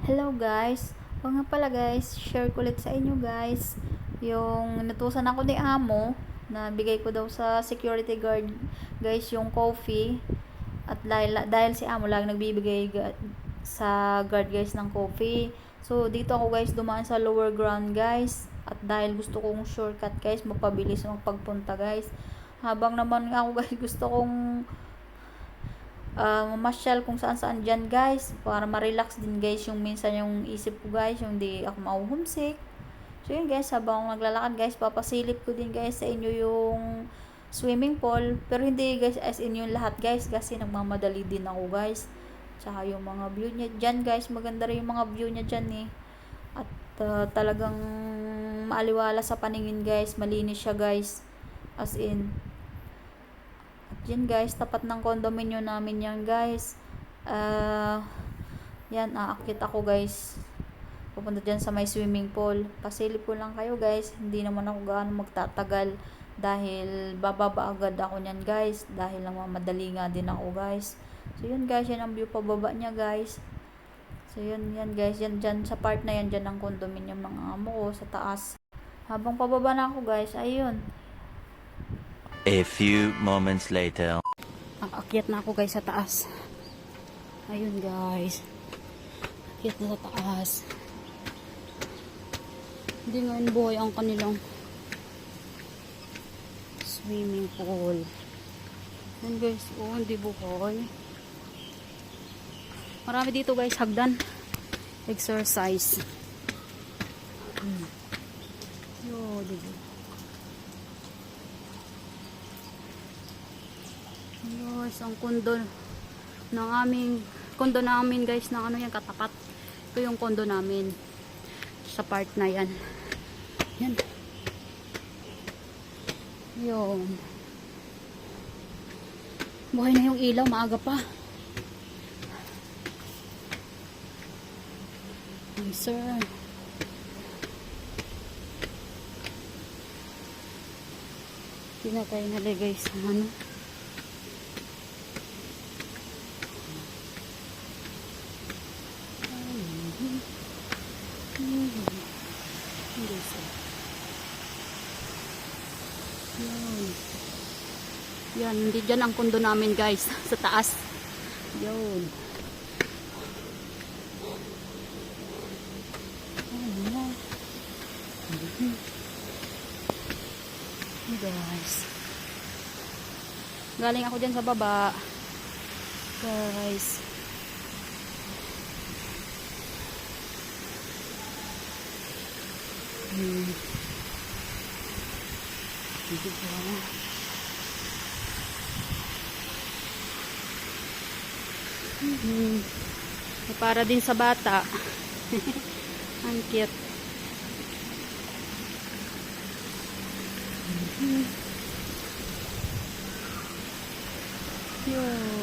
Hello guys, o nga pala guys, share ko ulit sa inyo guys yung natusan ako ni amo na bigay ko daw sa security guard guys yung coffee. At dahil si amo lang nagbibigay sa guard guys ng coffee, so dito ako guys dumaan sa lower ground guys, at dahil gusto kong shortcut guys, mapabilis ang pagpunta guys. Habang naman ako guys gusto kong mamasyal kung saan saan dyan guys, para ma-relax din guys yung minsan yung isip ko guys, yung di ako ma-homesick. So yun guys, habang ako naglalakad guys, papasilip ko din guys sa inyo yung swimming pool, pero hindi guys as in yung lahat guys, kasi nagmamadali din ako guys. Tsaka yung mga view niya dyan guys, maganda rin yung mga view niya dyan at talagang maaliwala sa paningin guys, malinis siya guys, as in. Yan guys, tapat ng condominium namin yan guys. Yan, aakit ako guys, pupunta dyan sa may swimming pool. Pasilip ko lang kayo guys, hindi naman ako gaano magtatagal dahil bababa agad ako nyan guys, dahil lang mamadali nga din ako guys. So yun guys, yan ang view pababa niya guys. So yun guys, yan dyan sa part na yan, dyan ang condominium ng amo ko sa taas. Habang pababa na ako guys, ayun, a few moments later. Aakyat na ako guys sa taas. Ayun guys. Aakyat na sa taas. Hindi ngayon buhay ang kanilang swimming pool. Ayun guys. Oh, hindi buhay. Marami dito guys. Hagdan. Exercise. Yo, diba? Guys, ang kondo ng aming kondo namin guys, na ano yan, katapat. Ito yung kondo namin sa part na yan. Yan. Yun. Buhay na yung ilaw, maaga pa. Ay, sir. Pinatay na guys sa ano. Yan, hindi dyan ang kondo namin guys, sa taas. Yun. Guys. Galing ako dyan sa baba. Guys. Hindi ba? Para din sa bata. Ang cute. Yun.